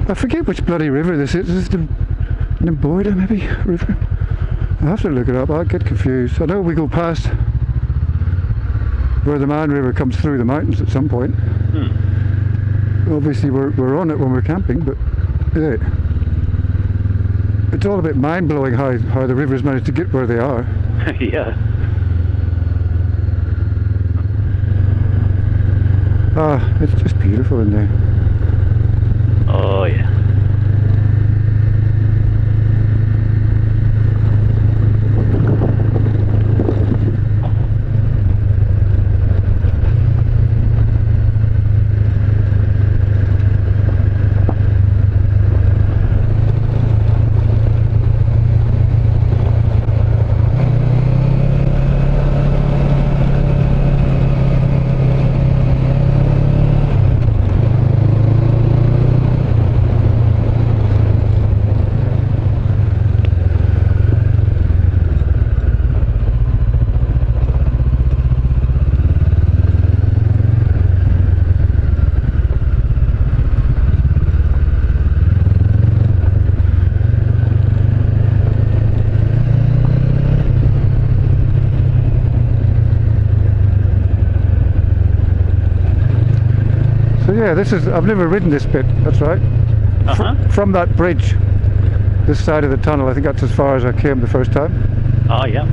I forget which bloody river this is. Is it the Boyda maybe river? I have to look it up. I'll get confused. I know we go past where the Mann River comes through the mountains at some point. Obviously we're on it when we're camping, but yeah, it's all a bit mind-blowing how the rivers managed to get where they are. Yeah. Ah, it's just beautiful in there. Oh yeah. Yeah, this is, I've never ridden this bit, that's right. From that bridge, this side of the tunnel, I think that's as far as I came the first time. Oh yeah.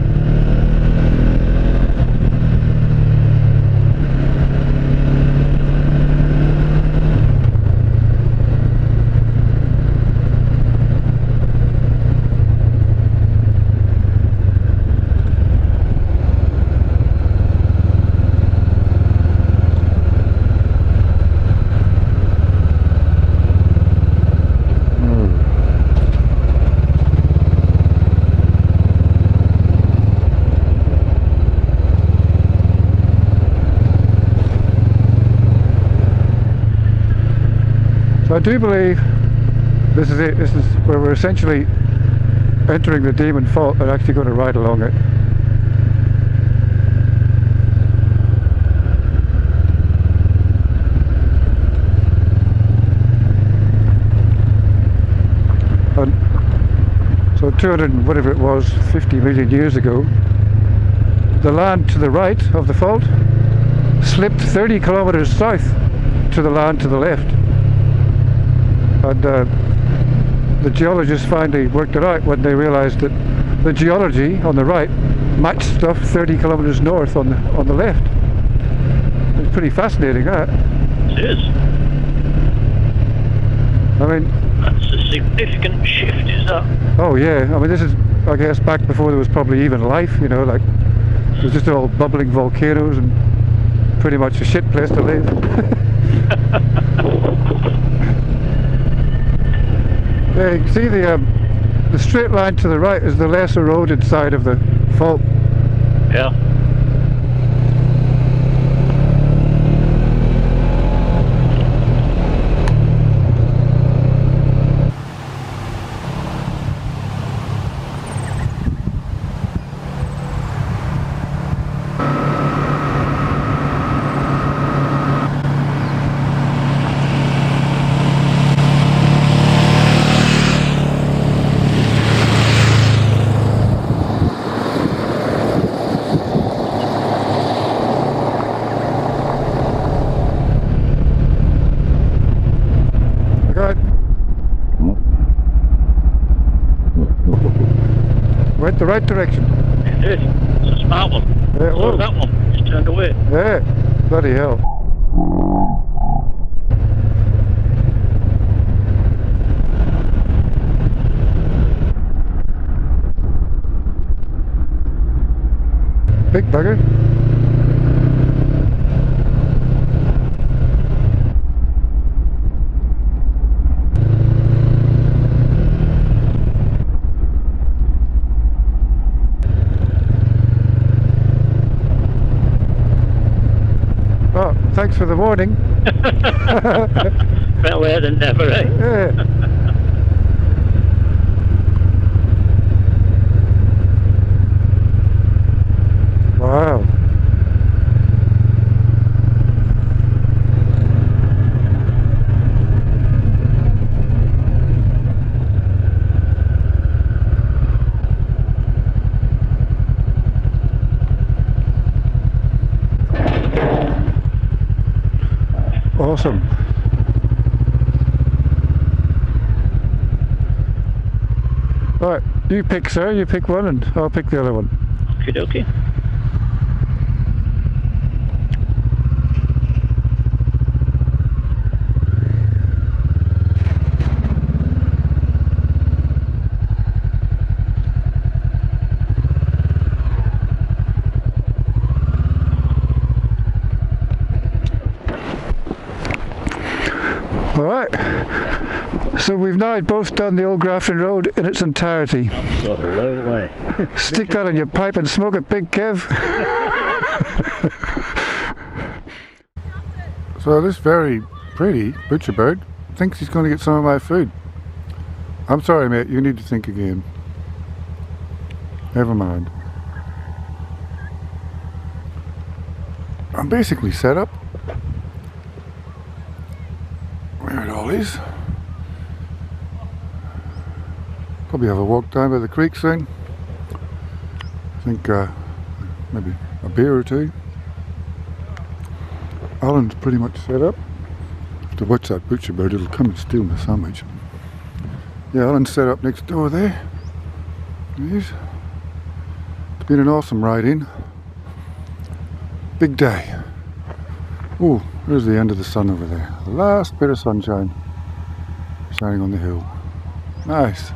I do believe this is it. This is where we're essentially entering the Demon Fault and actually going to ride along it. And so 200 and whatever it was, 50 million years ago, the land to the right of the fault slipped 30 kilometers south to the land to the left. And the geologists finally worked it out when they realised that the geology on the right matched stuff 30 kilometres north on the left. It's pretty fascinating, that. It is. I mean, that's a significant shift, is that? Oh yeah. I mean, this is, I guess, back before there was probably even life. You know, like it was just all bubbling volcanoes and pretty much a shit place to live. Yeah, you can see the straight line to the right is the less eroded side of the fault. Yeah. Went the right direction. It is. It's a smart one. Yeah, So that one. Just turned away. Yeah. Bloody hell. Big bugger. thanks for the warning. Better late than never, eh? Yeah. Wow. Awesome. Right, you pick, sir, you pick one and I'll pick the other one. Okie dokie. Alright, so we've now both done the old Grafton Road in its entirety. Got a long way. Stick that in your pipe and smoke it, Big Kev. So this very pretty butcher bird thinks he's going to get some of my food. I'm sorry, mate, you need to think again. Never mind. I'm basically set up. Where it all is. Probably have a walk down by the creek soon. I think maybe a beer or two. Alan's pretty much set up. Have to watch that butcher bird, it'll come and steal my sandwich. Yeah, Alan's set up next door there. Yes. It's been an awesome ride in. Big day. Oh, there's the end of the sun over there. The last bit of sunshine shining on the hill. Nice.